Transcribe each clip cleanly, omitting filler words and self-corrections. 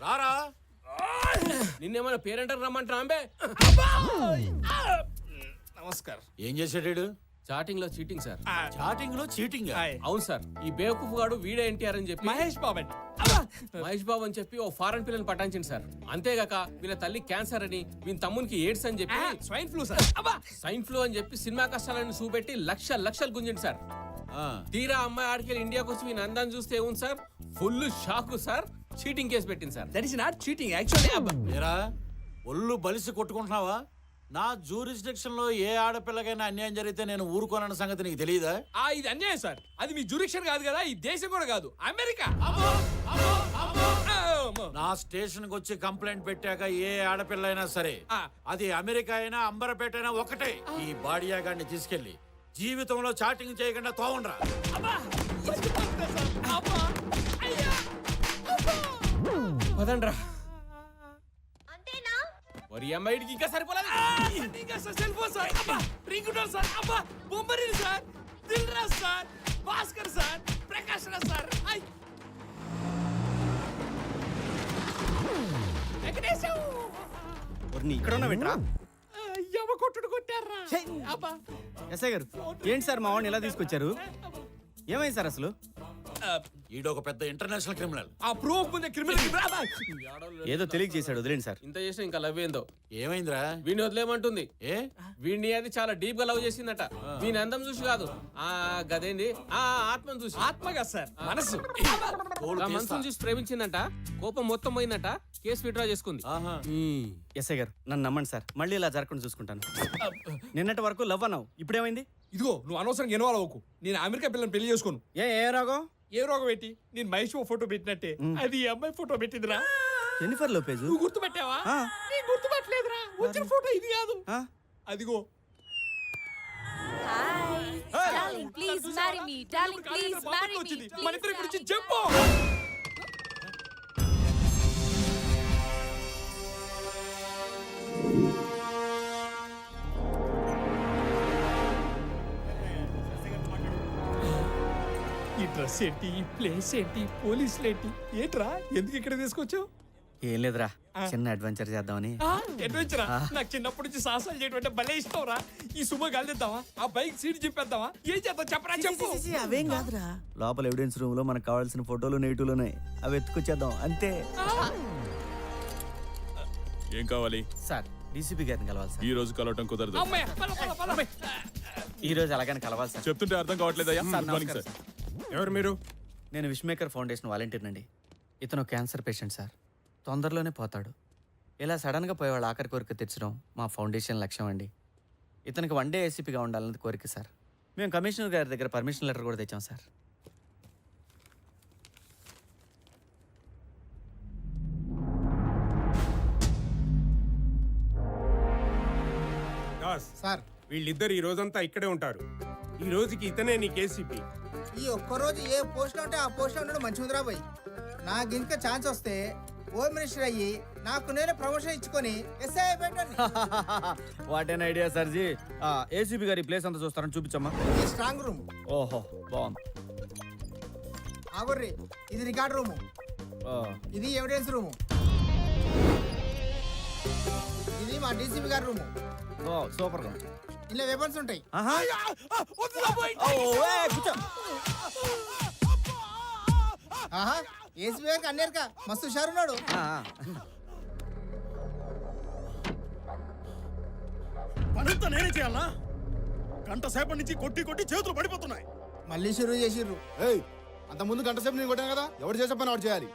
రారా. నిన్నేమైనా పేరెంటర్ రమ్మంటా అంబే. నమస్కారం. ఏం చేసాడు? చాటింగ్ లో చీటింగ్ సార్. చాటింగ్ లో చీటింగ్? అవును సార్. ఈ బేవకూఫ్ గాడు వీడే ఎన్టీఆర్ అని చెప్పి మహేష్ బాబు మహేష్ బాబు అని చెప్పి ఓ ఫారెన్ పిల్లని పటాయించింది సార్. అంతేగాక వీళ్ళ తల్లి క్యాన్సర్ అని వీళ్ళ తమ్మునికి ఎయిడ్స్ అని చెప్పి swine flu sir. Swine flu అని చెప్పి సినిమా కష్టాలను చూపెట్టి లక్షలు గుంజింది సార్. తీరా అమ్మాయి ఆడికెళ్ళి ఇండియాకి వచ్చి వీని అందాన్ని చూస్తే ఏముంది sir, full shock sir. Cheating case పెట్టింది sir. That is not cheating actually. మీరా ఒళ్ళు బలిసి కొట్టుకుంటున్నావా? నా జూరిస్డిక్షన్ లో ఏ ఆడపిల్లకైనా అన్యాయం జరిగితే నేను ఊరుకోనన్న సంగతి నీకు తెలియదా? ఇది అన్యాయం సార్. అది మీ జూరిక్షన్ కాదు కదా, ఈ దేశం కూడా కాదు, అమెరికా. నా స్టేషన్ కి వచ్చి కంప్లైంట్ పెట్టాక ఏ ఆడపిల్ల అయినా సరే, అది అమెరికా అయినా అంబరపేట అయినా ఒకటే, ఈ బాడియాగాడిని తీసుకెళ్లి జీవితంలో చాటింగ్ చేయకుండా తోవండ్రా. పదండ్రా. మరి అమ్మాయికి ఇంకా సరిపోలేదు. Cell phone sir, ring tone sir, Bommarillu sir, Dil Raj sir, Bhaskar sir, Prakash Raj sir. ఇక్కడ ఉన్నా వింటరా? యమ కొట్టుడు కొట్టారా? ఎస్ఐ గారు ఏంటి సార్ మా వాడిని ఎలా తీసుకొచ్చారు? ఏమైంది సార్ అసలు? ఈడొక పెద్ద ఇంటర్నేషనల్ క్రిమినల్. ఆ ప్రూఫ్ ముందే క్రిమినల్ ఏదో తెలియక చేశాడు, వదిలేండి సార్. ఇంత చేసిన ఇంకా లవ్ ఏందో. ఏమైందిరా? వీడిని వదిలేమంటుంది. ఏ వీడిని అది చాలా డీప్ గా లవ్ చేసిందట. వీని అందం చూసి కాదు, గదేంది ఆత్మను చూసి. ఆత్మగా సార్, మనసు. మనసును చూసి ప్రేమించిందంట. కోపం మొత్తం పోయిందట. కేసు విత్డ్రా చేసుకుంది. ఎస్ఐ గారు నన్ను నమ్మండి సార్, మళ్ళీ ఇలా జరగకుండా చూసుకుంటాను. నిన్నటి వరకు లవ్ అన్నావు, ఇప్పుడేమైంది? ఇదిగో నువ్వు అనవసరంగా ఇన్వాల్వ్ అవ్వకు. నేను అమెరికా పిల్లని పెళ్లి చేసుకోను. ఏ రాగం? ఏ రోగం పెట్టి నేను మహేష్ ఫోటో పెట్టినట్టే అది ఈ అమ్మాయి ఫోటో పెట్టిందిరా. Jennifer Lopez. నువ్వు గుర్తుపెట్టావా? నేను గుర్తుపట్టలేదురా. వచ్చిన ఫోటో ఇది కాదు, అదిగో. Darling, please marry me. Darling, please marry me. మన ఇద్దరి గురించి చెప్పు. ఈ డ్రెస్ ఏంటి, ఈ ప్లేస్ ఏంటి, పోలీసులు ఏంటి, ఏంట్రా ఎందుకు ఇక్కడ తీసుకొచ్చావు? ఏం లేదురా, చిన్న అడ్వెంచర్ చేద్దామని. అడ్వెంచరా? నాకు చిన్నప్పటి నుంచి సాహసాలు చేయడం అంటే భలే ఇష్టం రా. ఈ సుమ గాలిద్దామా, ఆ బైక్ సీట్ చింపేద్దామా, ఏం చేద్దాం చెప్పరా? చెప్పు. అవేం కాదురా, లోపల ఎవిడెన్స్ రూమ్ లో మనకు కావాల్సిన ఫోటోలు నెగిటివ్లు ఉన్నాయి, అవి ఎత్తుకొచ్చేద్దాం అంతే. ఏం కావాలి సార్? డీసీపీ గారిని కలవాలి సార్. ఈ రోజు కలవటం కుదరదు. ఈ రోజు అలాగని కలవాలి సార్. చెప్తుంటే అర్థం కావట్లేదయ్యా. ఎవరు మీరు? నేను విష్మేకర్ ఫౌండేషన్ వాలంటీర్ నండి. ఇతను క్యాన్సర్ పేషెంట్ సార్, తొందరలోనే పోతాడు. ఇలా సడన్గా పోయే వాళ్ళ ఆఖరి కోరిక తెచ్చడం మా ఫౌండేషన్ లక్ష్యం అండి. ఇతనికి వన్ డే ఏసీపీగా ఉండాలన్నది కోరిక సార్. మేము కమిషనర్ గారి దగ్గర పర్మిషన్ లెటర్ కూడా తెచ్చాం సార్. సార్ వీళ్ళిద్దరు ఈ రోజంతా ఇక్కడే ఉంటారు. ఈ రోజుకి ఇతనే నీ కేసీపీ. ఈ ఒక్కరోజు ఏ పోస్ట్ లో ఉంటే ఆ పోస్ట్ లో ఉండడం మంచి ఉందిరా పోయి. నాకు ఇంకా ఛాన్స్ వస్తే హోమ్ మినిస్టర్ అయ్యి నాకు నేనే ప్రమోషన్ ఇచ్చుకొని ఎస్ఐ పెట్టండి. What an idea sir ji. ACP గారి ప్లేస్ అంతా చూస్తారని చూపించమ్మా. ఈ స్ట్రాంగ్ రూమ్. ఓహో బాగుంది. ఆగుర్రి, ఇది రికార్డ్ రూము, ఇది ఎవిడెన్స్ రూము, ఇది మా డీసీపీ గారి రూము. సూపర్ గా. ఇలా వెపన్స్ ఉంటాయి. ఆహా, ఏసీపీ గారికి అన్నేరుక మస్తు హుషారున్నాడు. పనంతా నేనే చేయాలా? గంట సేపటి నుంచి కొట్టి కొట్టి చేతులు పడిపోతున్నాయి. మళ్ళీ షురూ చేసిర్రు. అంత ముందు గంట సేపు నేను కొట్టాను కదా, ఎవరు చేసే పని వాడు చేయాలి.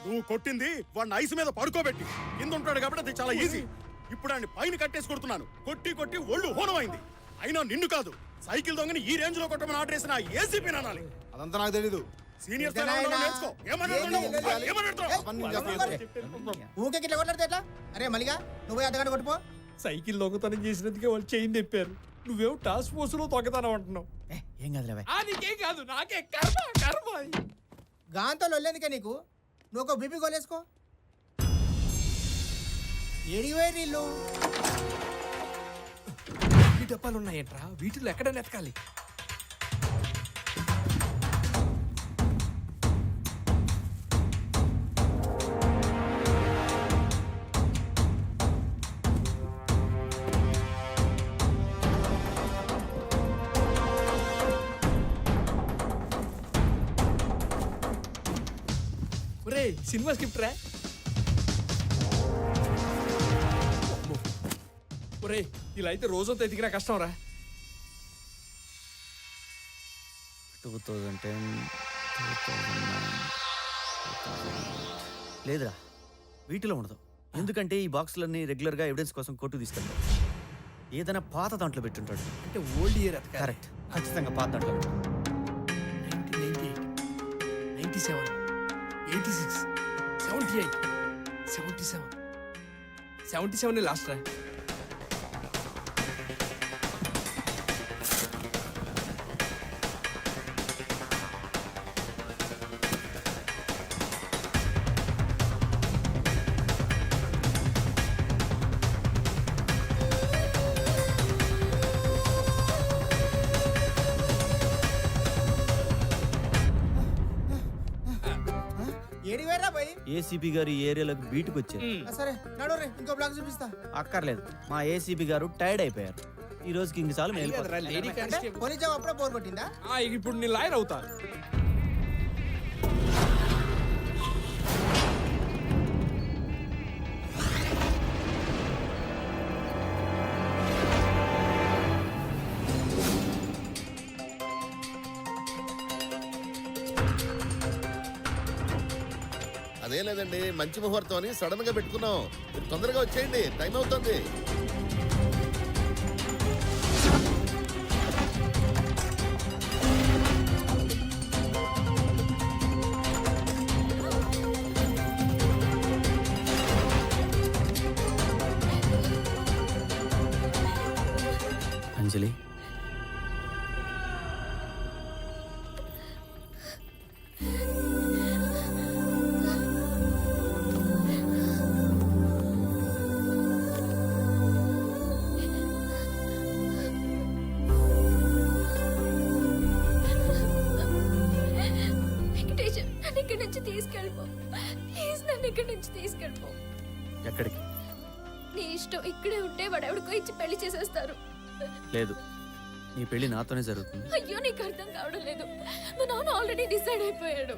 నువ్వు కొట్టింది వాడిని ఐస్ మీద పడుకోబెట్టి, కింద ఉంటాడు కాబట్టి అది చాలా ఈజీ. ఇప్పుడు ఆయన పైన కట్టేసి కొడుతున్నాను. కొట్టి కొట్టి ఒళ్ళు హోనమైంది. అయినా నిన్ను కాదు, సైకిల్ దొంగని ఈ రేంజ్ లో కొట్టమని ఆర్డర్ చేసిన ఏసీపీ అనాలి. అదంతా నాకు తెలీదు. సీనియర్ ఊకే ఇట్లా కొట్లాడితే ఎట్లా? అరే మలిగా నువ్వు అద్దగంట కొట్టుపో. సైకిల్ దొంగతనం చేసినందుకే వాళ్ళు చైన్ తెప్పారు. నువ్వేమో టాస్క్ ఫోర్స్ లో దొంగతనం అంటున్నావు. ఏం కాదులే. నీకేం కాదు, నాకే కర్మ కర్మ. గాంతో లొల్లేందుకే నీకు? నువ్వు ఒక బీపీ గోలేసుకో. ఏడివేరీళ్ళు డబ్బాలు ఉన్నాయంట్రా, వీటిలో ఎక్కడ నెతకాలి? ఒరే సినిమా స్క్రిప్ట్ రా. ఒరే ఇలా అయితే రోజంతా ఎదిగినా కష్టం రా. 2010 2009 లేదురా, వీటిలో ఉండదు. ఎందుకంటే ఈ బాక్సులన్నీ రెగ్యులర్గా ఎవిడెన్స్ కోసం కోర్టు తీసుకెళ్తాడు. ఏదైనా పాత దాంట్లో పెట్టుంటాడు. అంటే ఓల్డ్ ఇయర్ అది కరెక్ట్, ఖచ్చితంగా పాత దాంట్లో పెట్టాడు. 97 86 78 77 లాస్ట్ రా. ఏడి వేరా పోయి ఏసీపీ గారు ఈ ఏరియాలోకి బీటుకు వచ్చారు. సరే నడు రే, ఇంకో బ్లాక్ చూపిస్తా. అక్కర్లేదు, మా ఏసీపీ గారు టైర్డ్ అయిపోయారు. ఈ రోజుకి ఇంక చాలు మేలుకోవాలి. Lady constable. పోనీ జాబ్ అప్పుడే బోర్ కొట్టిందా? ఇప్పుడు నేను లాయర్ అవుతా. అదే లేదండి, మంచి ముహూర్తం అని సడన్ గా పెట్టుకున్నాం. మీరు తొందరగా వచ్చేయండి, టైం అవుతుంది. అంజలి, వెంకటేష్, నన్ను ఇక్కడి నుంచి తీసుకెళ్ళిపో ప్లీజ్. నన్ను ఇక్కడి నుంచి తీసుకెళ్ళిపో. ఎక్కడికి? నీ ఇష్టం. ఇక్కడే ఉంటే వాడు ఎవడికో ఇచ్చి పెళ్లి చేసేస్తారు. లేదు, నీ పెళ్లి నాతోనే జరుగుతుంది. అయ్యో, నీకు అర్థం కావడం లేదు. మా నాన్న ఆల్రెడీ డిసైడ్ అయిపోయాడు.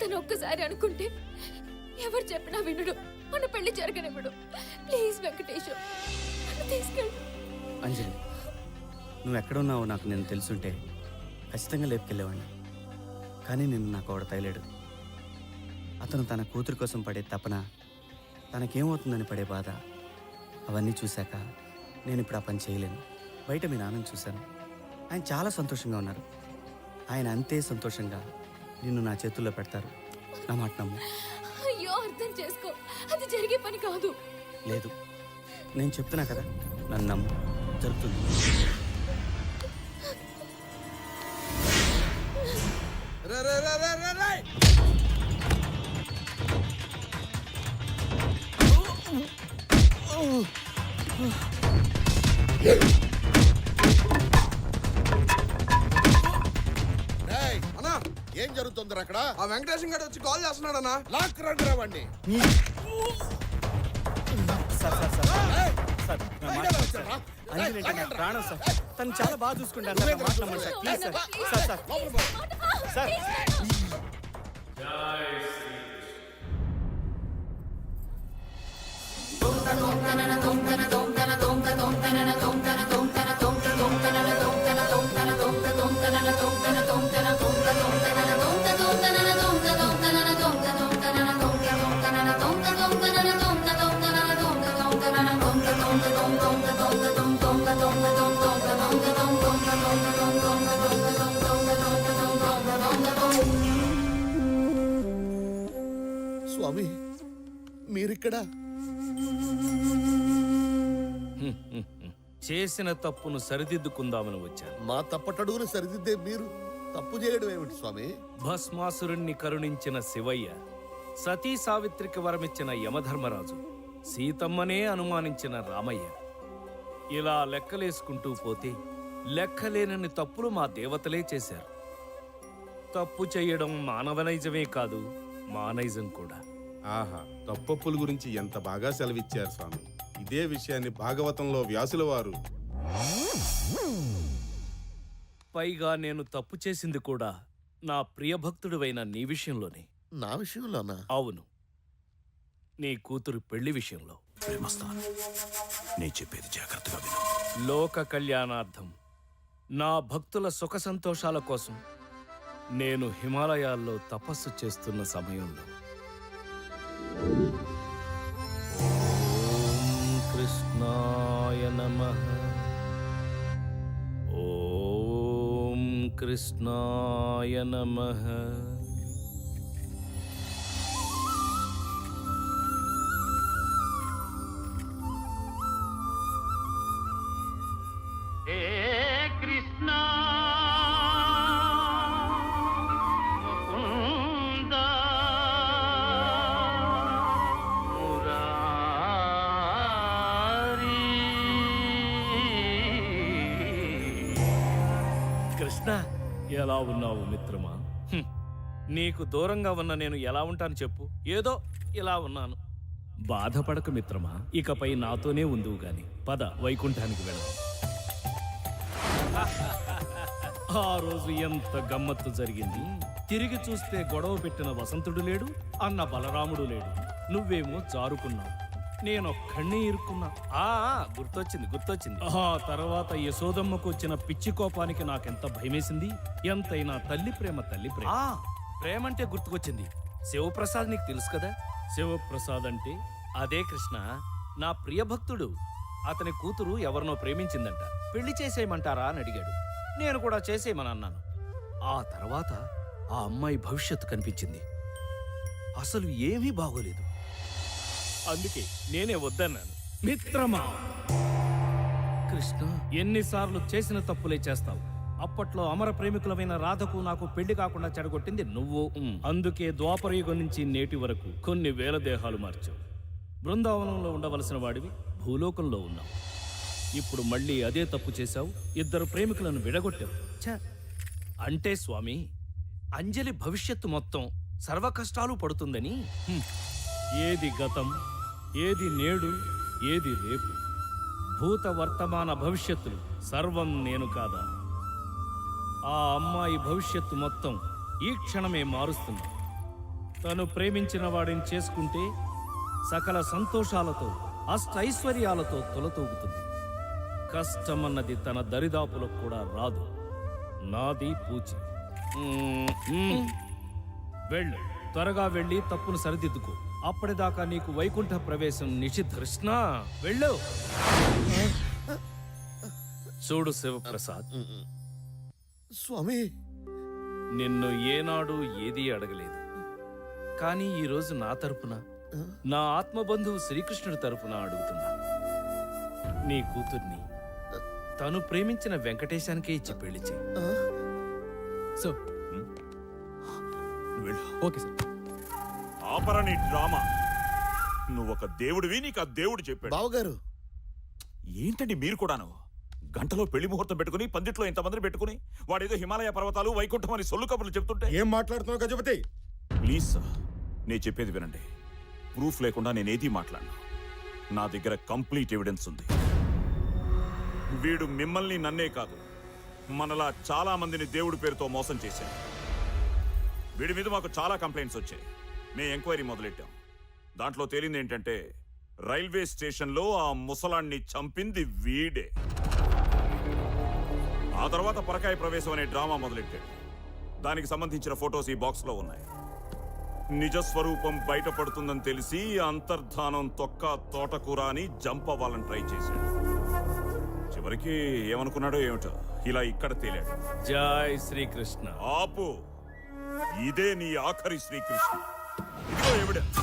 తను ఒక్కసారి అనుకుంటే ఎవరు చెప్పినా వినడు. మన పెళ్లి జరగనివ్వడు. ప్లీజ్ వెంకటేష్, నన్ను తీసుకెళ్ళు. అంజలి, నువ్వు ఎక్కడున్నావో నాకు నేను తెలుసుంటే ఖచ్చితంగా లేపుకెళ్ళేవాడిని. కానీ నిన్ను నాకు ఒకడు తగిలేడు. అతను తన కూతురు కోసం పడే తపన, తనకేమవుతుందని పడే బాధ, అవన్నీ చూశాక నేను ఇప్పుడు ఆ పని చేయలేను. బయట మీ నాన్నని చూశాను, ఆయన చాలా సంతోషంగా ఉన్నారు. ఆయన అంతే సంతోషంగా నిన్ను నా చేతుల్లో పెడతారు. నా మాట నమ్ము. అయ్యో, అర్థం చేసుకో. అది జరిగే పని కాదు. లేదు, నేను చెప్తున్నా కదా, నన్ను నమ్ము, జరుగుతుంది. రేయ్, అన్నా, ఏం జరుగుతుంది అక్కడ? ఆ వెంకటేశం గారు వచ్చి కాల్ చేస్తున్నాడు అన్నా. లాక్ రండి రావండి. సార్ సార్ సార్ సార్, నా మాట నమ్మండి సార్. అంజలి అంటే నా ప్రాణం సార్. తను చాలా బాగా చూసుకుంటాను సార్. నా మాట నమ్మండి sir, please sir. Sir sir sir. స్వామి, మీరిక్కడ? చేసిన తప్పును సరిదిద్దుకుందామని వచ్చాను. మా తప్పటడుగును సరిదిద్దే మీరు తప్పు చేయడం ఏమిటి స్వామి? భస్మాసురుణ్ణి కరుణించిన శివయ్య, సతీ సావిత్రికి వరమిచ్చిన యమధర్మరాజు, సీతమ్మనే అనుమానించిన రామయ్య, ఇలా లెక్కలేసుకుంటూ పోతే లెక్కలేనన్ని తప్పులు మా దేవతలే చేశారు. తప్పు చేయడం మానవనైజమే కాదు, మానైజం కూడా. ఆహా, తప్పప్పుల గురించి ఎంత బాగా సెలవిచ్చారు స్వామి. ఇదే విషయాన్ని భాగవతంలో వ్యాసుల వారు. పైగా నేను తప్పు చేసింది కూడా నా ప్రియభక్తుడివైన నీ విషయంలోనే. నా విషయంలోనా? అవును, నీ కూతురు పెళ్లి విషయంలో. ప్రేమస్థానం, నేను చెప్పేది జాగ్రత్తగా విను. లోక కళ్యాణార్థం నా భక్తుల సుఖ సంతోషాల కోసం నేను హిమాలయాల్లో తపస్సు చేస్తున్న సమయంలో ఓం కృష్ణాయ నమః, ఓం కృష్ణాయ నమః. కృష్ణ, ఎలా ఉన్నావు మిత్రమా? నీకు దూరంగా ఉన్న నేను ఎలా ఉంటాను చెప్పు? ఏదో ఇలా ఉన్నాను. బాధపడక మిత్రమా, ఇకపై నాతోనే ఉందువు గాని. పద, వైకుంఠానికి వెళదాం. ఆ రోజు ఎంత గమ్మత్తు జరిగింది. తిరిగి చూస్తే గొడవ పెట్టిన వసంతుడు లేడు, అన్న బలరాముడు లేడు. నువ్వేమో జారుకున్నావు, నేనొక్కడినే ఇరుక్కున్నా. గుర్తొచ్చింది. ఆ తర్వాత యశోదమ్మకు వచ్చిన పిచ్చి కోపానికి నాకెంత భయమేసింది. ఎంతైనా తల్లి ప్రేమ. ప్రేమంటే గుర్తుకొచ్చింది. శివప్రసాద్ నీకు తెలుసు కదా? శివప్రసాద్ అంటే అదే కృష్ణ, నా ప్రియభక్తుడు. అతని కూతురు ఎవరినో ప్రేమించిందంట. పెళ్లి చేసేయమంటారా అని అడిగాడు. నేను కూడా చేసేయమని అన్నాను. ఆ తర్వాత ఆ అమ్మాయి భవిష్యత్తు కనిపించింది. అసలు ఏమీ బాగోలేదు. అందుకే నేనే వద్దన్నాను. మిత్రమా, కృష్ణ, ఎన్నిసార్లు చేసిన తప్పులే చేస్తావు. అప్పట్లో అమర ప్రేమికులమైన రాధకు నాకు పెళ్లి కాకుండా చెడగొట్టింది నువ్వు. అందుకే ద్వాపరయుగం నుంచి నేటి వరకు కొన్ని వేల దేహాలు మార్చావు. బృందావనంలో ఉండవలసిన వాడివి భూలోకంలో ఉన్నావు. ఇప్పుడు మళ్ళీ అదే తప్పు చేశావు. ఇద్దరు ప్రేమికులను విడగొట్టావు. అంటే స్వామి, అంజలి భవిష్యత్తు మొత్తం సర్వ కష్టాలు పడుతుందని. ఏది గతం, ఏది నేడు, ఏది రేపు, భూత వర్తమాన భవిష్యత్తులు సర్వం నేను కాదా? ఆ అమ్మాయి భవిష్యత్తు మొత్తం ఈ క్షణమే మారుస్తుంది. తను ప్రేమించిన వాడిని చేసుకుంటే సకల సంతోషాలతో అష్టైశ్వర్యాలతో తొలతూగుతుంది. కష్టమన్నది తన దరిదాపులకు కూడా రాదు. నాది పూచి. వెళ్ళు, త్వరగా వెళ్ళి తప్పును సరిదిద్దుకో. అప్పటిదాకా నీకు వైకుంఠ ప్రవేశం నిషిద్ధ. కృష్ణ, వెళ్ళు. చూడు శివప్రసాద్, స్వామి, నిన్ను ఏనాడు ఏదీ అడగలేదు. కానీ ఈరోజు నా తరపున, నా ఆత్మబంధువు శ్రీకృష్ణుడి తరపున అడుగుతున్నా. నీ కూతుర్ని తను ప్రేమించిన వెంకటేశానికే ఇచ్చి పెళ్లి చేయి. So okay sir. ఆపరా నీ డ్రామా. నువ్వొక దేవుడివి, నీకు ఆ దేవుడు చెప్పాడు. బావగారు, ఏంటండి మీరు కూడాను? గంటలో పెళ్లి ముహూర్తం పెట్టుకుని పందిట్లో ఇంతమందిని పెట్టుకుని వాడేదో హిమాలయ పర్వతాలు వైకుంఠం అని సొల్లు కబుర్లు చెప్తుంటే. ఏం మాట్లాడుతున్నావు గజపతి? ప్లీజ్ సార్, నేను చెప్పేది వినండి. ప్రూఫ్ లేకుండా నేనేది మాట్లాడను. నా దగ్గర కంప్లీట్ ఎవిడెన్స్ ఉంది. వీడు మిమ్మల్ని, నన్నే కాదు, మనలా చాలా మందిని దేవుడి పేరుతో మోసం చేశాడు. వీడి మీద మాకు చాలా కంప్లైంట్స్ వచ్చాయి. మేము ఎంక్వైరీ మొదలెట్టాం. దాంట్లో తేలింది ఏంటంటే రైల్వే స్టేషన్లో ఆ ముసలాన్ని చంపింది వీడే. ఆ తర్వాత పరకాయ ప్రవేశం అనే డ్రామా మొదలెట్టాడు. దానికి సంబంధించిన ఫొటోస్ ఈ బాక్స్లో ఉన్నాయి. నిజస్వరూపం బయటపడుతుందని తెలిసి అంతర్ధానం తొక్క తోటకూర అని జంప్ అవ్వాలని ట్రై చేశాడు. చివరికి ఏమనుకున్నాడో ఏమిటో ఇలా ఇక్కడ తేలాడు. జై శ్రీకృష్ణ. ఆపు, ఇదే నీ ఆఖరి శ్రీకృష్ణ. ఇదిగో ఎవిడెన్స్.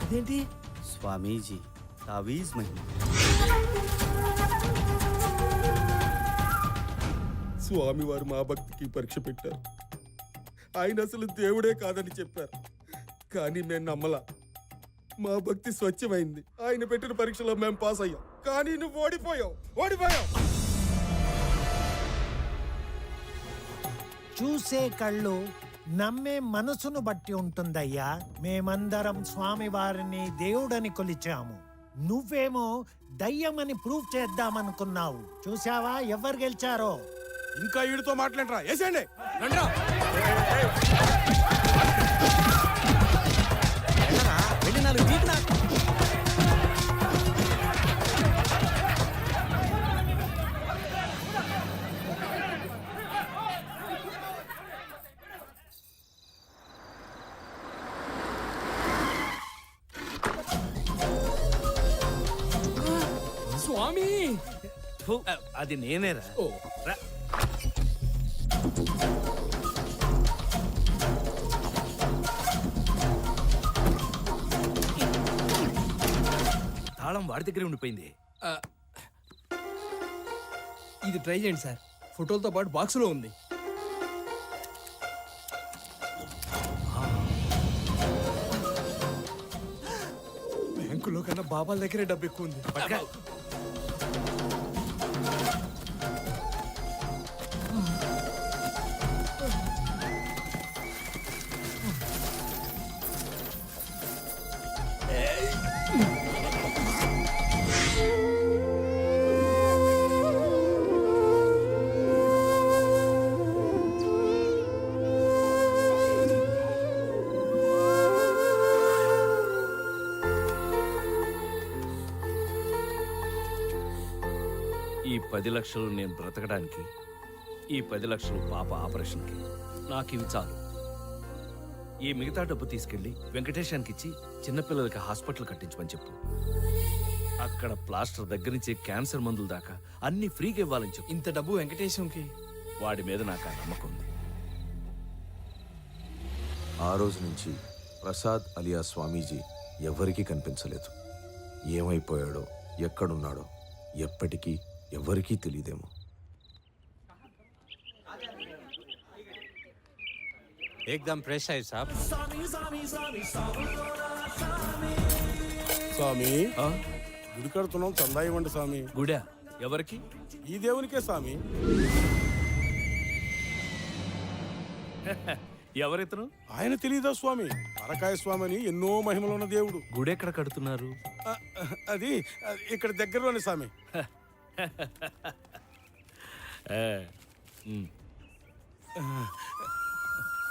అదేంటి స్వామీజీ, తావీజ్ మహిమ. స్వామివారు మా భక్తికి పరీక్ష పెట్టారు. ఆయన అసలు దేవుడే కాదని చెప్పారు, కానీ మేము నమ్మలా. మా భక్తి స్వచ్ఛమైంది. ఆయన పెట్టిన పరీక్షలో మేము పాస్ అయ్యాం, కానీ నువ్వు ఓడిపోయావు. చూసే కళ్ళు నమ్మే మనసును బట్టి ఉంటుందయ్యా. మేమందరం స్వామివారిని దేవుడని కొలిచాము. నువ్వేమో దయ్యమని ప్రూవ్ చేద్దామనుకున్నావు. చూసావా ఎవరు గెలిచారో? ఇంకా వీడితో మాట్లాడరా, వేసేయండి. స్వామి అది నేనేరా. రా. తాళం వాడి దగ్గరే ఉండిపోయింది. ఇది ట్రై చేయండి సార్, ఫోటోలతో పాటు బాక్సులో ఉంది. బ్యాంకులో కన్నా బాబాల దగ్గరే డబ్బు ఎక్కువ ఉంది. ఈ 10 లక్షలు నేను బ్రతకడానికి, ఈ 10 లక్షలు పాప ఆపరేషన్కి, నాకు ఇవి చాలు. ఈ మిగతా డబ్బు తీసుకెళ్లి వెంకటేశానికి ఇచ్చి చిన్నపిల్లలకి హాస్పిటల్ కట్టించమని చెప్పు. అక్కడ ప్లాస్టర్ దగ్గర నుంచి క్యాన్సర్ మందుల దాకా అన్ని ఫ్రీగా ఇవ్వాలని చెప్పు. ఇంత డబ్బు వెంకటేశంకి? వాడి మీద నాకు ఆ నమ్మకం ఉంది. ఆ రోజు నుంచి ప్రసాద్ అలియా స్వామీజీ ఎవ్వరికీ కనిపించలేదు. ఏమైపోయాడో, ఎక్కడున్నాడో ఎప్పటికీ ఎవరికీ తెలియదేమో. एकदम फ्रेश है साहब. స్వామి, గుడి కడుతున్నాం, చందా ఇవ్వండి స్వామి. గుడా ఎవరికి? ఈ దేవునికే స్వామి. ఎవరితను? ఆయన తెలియదా స్వామి? పరకాయ స్వామి అని ఎన్నో మహిమలు ఉన్న దేవుడు. గుడి ఎక్కడ కడుతున్నారు? అది ఇక్కడ దగ్గరలోనే స్వామి.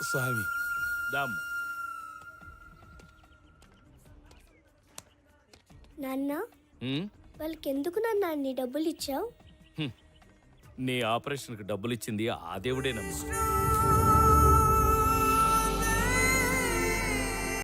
స్వామి దామ్. నాన్న, వాళ్ళకి ఎందుకు నాన్న అన్ని డబ్బులు ఇచ్చావు? నీ ఆపరేషన్కి డబ్బులు ఇచ్చింది ఆ దేవుడే నమ్ము.